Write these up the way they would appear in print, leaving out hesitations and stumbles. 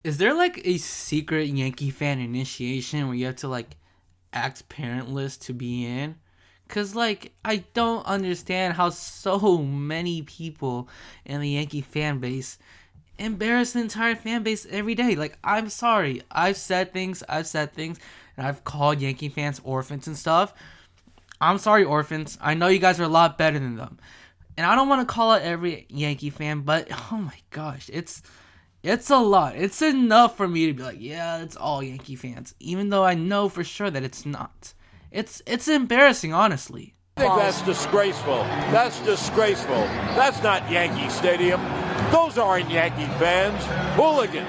Is there like a secret Yankee fan initiation where you have to like act parentless to be in? Cause like I don't understand how so many people in the Yankee fan base embarrass the entire fan base every day. Like, I'm sorry, I've said things, and I've called Yankee fans orphans and stuff. I'm sorry, orphans. I know you guys are a lot better than them, and I don't want to call out every Yankee fan, but oh my gosh, it's a lot. It's enough for me to be like, yeah, it's all Yankee fans, even though I know for sure that it's not. It's embarrassing, honestly. I think that's disgraceful. That's disgraceful. That's not Yankee Stadium. Those aren't Yankee fans. Hooligans.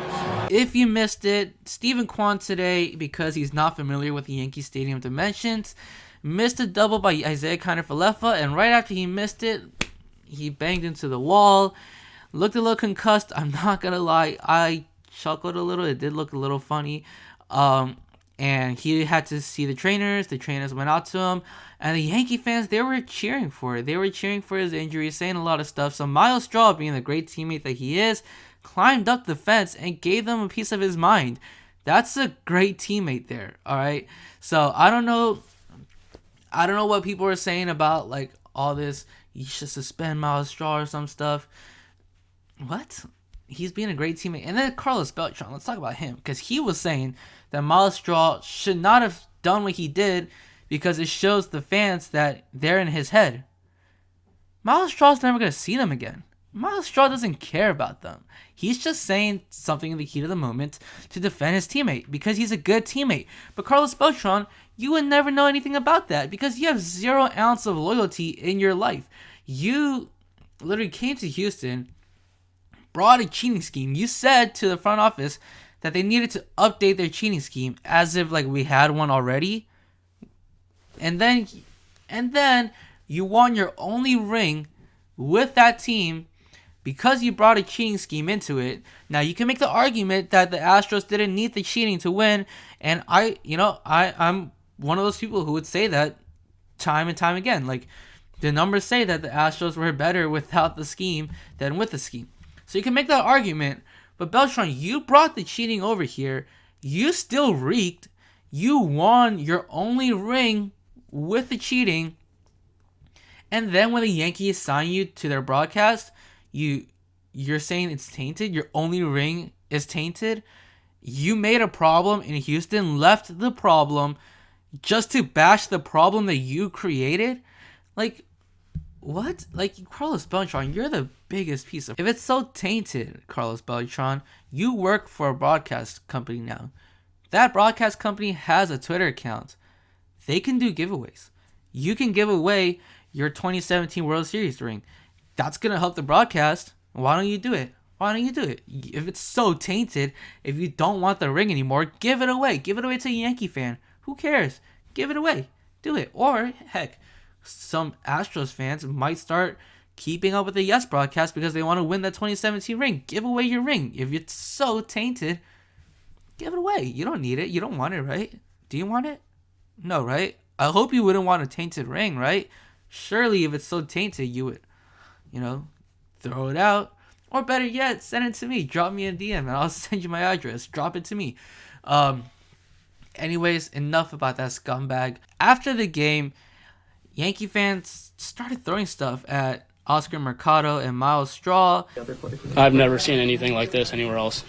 If you missed it, Stephen Kwan today, because he's not familiar with the Yankee Stadium dimensions, missed a double by Isaiah Kiner-Falefa, and right after he missed it, he banged into the wall. Looked a little concussed. I'm not gonna lie, I chuckled a little. It did look a little funny. And he had to see the trainers. The trainers went out to him, and the Yankee fans, they were cheering for it. They were cheering for his injury, saying a lot of stuff. So MYLES STRAW, being the great teammate that he is, climbed up the fence and gave them a piece of his mind. That's a great teammate there. All right. So I don't know what people are saying about like all this. You should suspend MYLES STRAW or some stuff. What? He's being a great teammate. And then Carlos Beltran, let's talk about him, because he was saying that MYLES STRAW should not have done what he did because it shows the fans that they're in his head. MYLES STRAW's never going to see them again. MYLES STRAW doesn't care about them. He's just saying something in the heat of the moment to defend his teammate because he's a good teammate. But Carlos Beltran, you would never know anything about that because you have 0 ounce of loyalty in your life. You literally came to Houston, brought a cheating scheme. You said to the front office that they needed to update their cheating scheme as if like we had one already. And then you won your only ring with that team because you brought a cheating scheme into it. Now you can make the argument that the Astros didn't need the cheating to win, and I'm one of those people who would say that time and time again. Like, the numbers say that the Astros were better without the scheme than with the scheme. So you can make that argument, but Beltran, you brought the cheating over here. You still reeked. You won your only ring with the cheating. And then when the Yankees sign you to their broadcast, you're saying it's tainted. Your only ring is tainted. You made a problem in Houston, left the problem just to bash the problem that you created. Like, what? Like, Carlos Beltran, you're the biggest piece of... If it's so tainted, Carlos Beltran, you work for a broadcast company now. That broadcast company has a Twitter account. They can do giveaways. You can give away your 2017 World Series ring. That's going to help the broadcast. Why don't you do it? Why don't you do it? If it's so tainted, if you don't want the ring anymore, give it away. Give it away to a Yankee fan. Who cares? Give it away. Do it. Or, heck, some Astros fans might start keeping up with the Yes broadcast because they want to win that 2017 ring. Give away your ring. If it's so tainted, give it away. You don't need it. You don't want it, right? Do you want it? No, right? I hope you wouldn't want a tainted ring, right? Surely if it's so tainted, you would, throw it out. Or better yet, send it to me. Drop me a DM and I'll send you my address. Drop it to me. Anyways, enough about that scumbag. After the game, Yankee fans started throwing stuff at Oscar Mercado and MYLES STRAW. I've never seen anything like this anywhere else.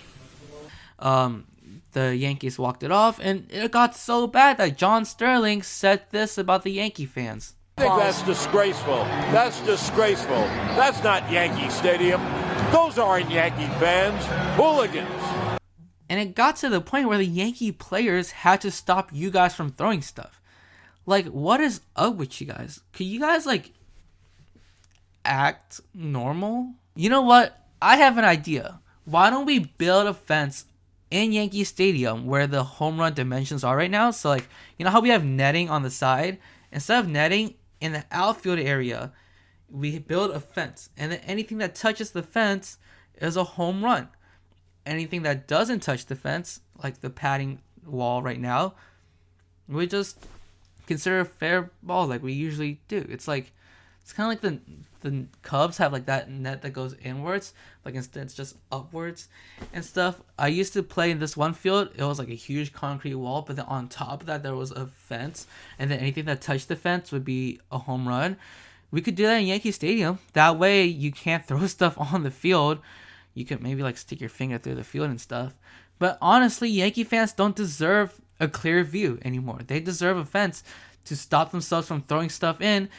The Yankees walked it off, and it got so bad that John Sterling said this about the Yankee fans. I think that's disgraceful. That's disgraceful. That's not Yankee Stadium. Those aren't Yankee fans. Hooligans. And it got to the point where the Yankee players had to stop you guys from throwing stuff. Like, what is up with you guys? Could you guys, act normal? You know what? I have an idea. Why don't we build a fence in Yankee Stadium where the home run dimensions are right now? So, you know how we have netting on the side? Instead of netting in the outfield area, we build a fence. And then anything that touches the fence is a home run. Anything that doesn't touch the fence, like the padding wall right now, we just consider a fair ball like we usually do. It's like It's kind of like the Cubs have like that net that goes inwards, like instead it's just upwards and stuff. I used to play in this one field. It was like a huge concrete wall, but then on top of that there was a fence, and then anything that touched the fence would be a home run. We could do that in Yankee Stadium. That way you can't throw stuff on the field. You could maybe like stick your finger through the field and stuff. But honestly, Yankee fans don't deserve a clear view anymore. They deserve a fence to stop themselves from throwing stuff in.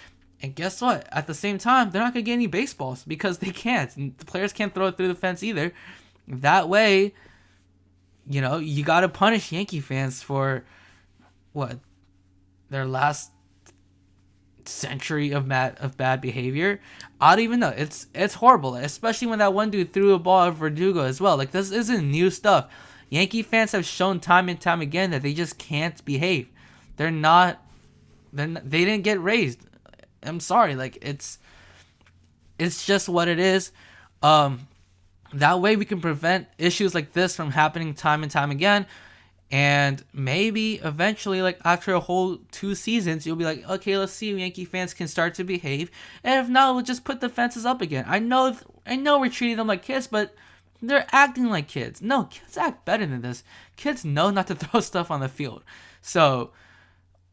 And guess what? At the same time, they're not going to get any baseballs because they can't. And the players can't throw it through the fence either. That way, you know, you got to punish Yankee fans for what? Their last century of bad behavior. I don't even know. It's horrible, especially when that one dude threw a ball at Verdugo as well. Like, this isn't new stuff. Yankee fans have shown time and time again that they just can't behave. They didn't get raised. I'm sorry, like it's just what it is. That way we can prevent issues like this from happening time and time again. And maybe eventually, like after a whole 2 seasons, you'll be like, okay, let's see if Yankee fans can start to behave. And if not, we'll just put the fences up again. I know we're treating them like kids, but they're acting like kids. No, kids act better than this. Kids know not to throw stuff on the field. So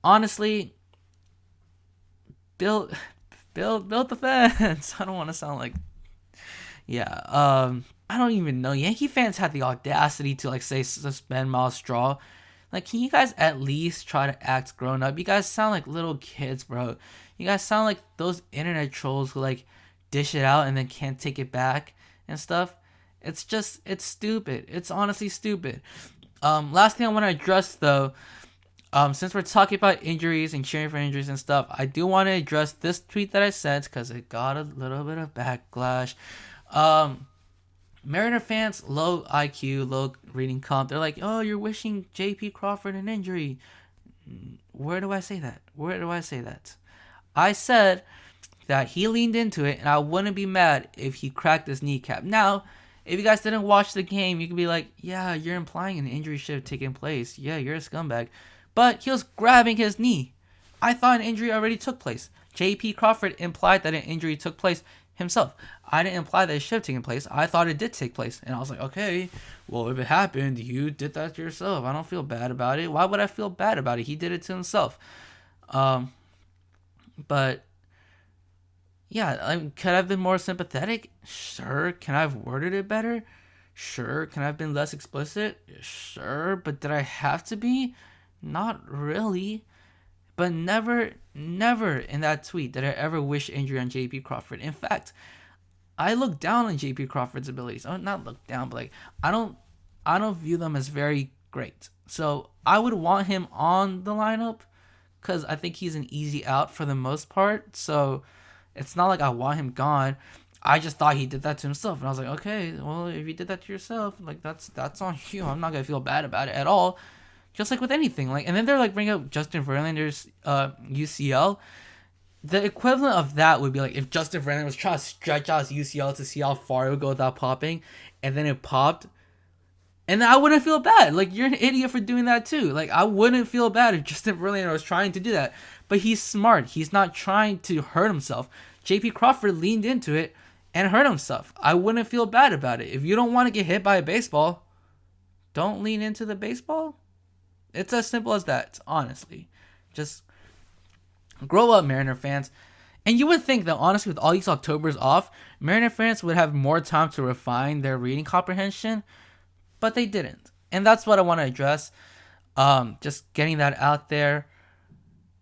honestly, build the fence. I don't want to sound like, I don't even know. Yankee fans had the audacity to like say suspend MYLES Straw. Like, can you guys at least try to act grown up? You guys sound like little kids, bro. You guys sound like those internet trolls who like dish it out and then can't take it back and stuff. It's stupid. It's honestly stupid. Last thing I want to address though, since we're talking about injuries and cheering for injuries and stuff, I do want to address this tweet that I sent because it got a little bit of backlash. Mariner fans, low IQ, low reading comp, they're like, oh, you're wishing J.P. Crawford an injury. Where do I say that? I said that he leaned into it, and I wouldn't be mad if he cracked his kneecap. Now, if you guys didn't watch the game, you could be like, yeah, you're implying an injury should have taken place. Yeah, you're a scumbag. But he was grabbing his knee. I thought an injury already took place. J.P. Crawford implied that an injury took place himself. I didn't imply that it should have taken place. I thought it did take place. And I was like, okay, well, if it happened, you did that to yourself. I don't feel bad about it. Why would I feel bad about it? He did it to himself. But yeah, could I have been more sympathetic? Sure. Can I have worded it better? Sure. Can I have been less explicit? Sure. But did I have to be? Not really. But never in that tweet did I ever wish injury on J.P. Crawford. In fact, I look down on J.P. Crawford's abilities. Oh, not look down, but like I don't view them as very great. So I would want him on the lineup because I think he's an easy out for the most part. So it's not like I want him gone. I just thought he did that to himself, and I was like, okay, well, if you did that to yourself, like that's on you. I'm not gonna feel bad about it at all. Just like with anything, like, and then they're like bringing up Justin Verlander's UCL. The equivalent of that would be like if Justin Verlander was trying to stretch out his UCL to see how far it would go without popping, and then it popped, and I wouldn't feel bad. Like, you're an idiot for doing that too. Like, I wouldn't feel bad if Justin Verlander was trying to do that, but he's smart. He's not trying to hurt himself. J.P. Crawford leaned into it and hurt himself. I wouldn't feel bad about it. If you don't want to get hit by a baseball, don't lean into the baseball. It's as simple as that, honestly. Just grow up, Mariner fans. And you would think that, honestly, with all these Octobers off, Mariner fans would have more time to refine their reading comprehension, but they didn't. And that's what I want to address. Just getting that out there.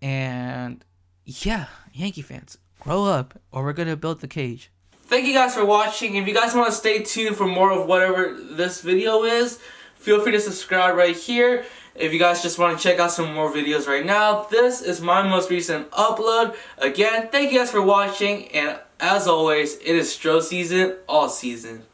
And yeah, Yankee fans, grow up or we're going to build the cage. Thank you guys for watching. If you guys want to stay tuned for more of whatever this video is, feel free to subscribe right here. If you guys just want to check out some more videos right now, this is my most recent upload. Again, thank you guys for watching, and as always, it is Stro season all season.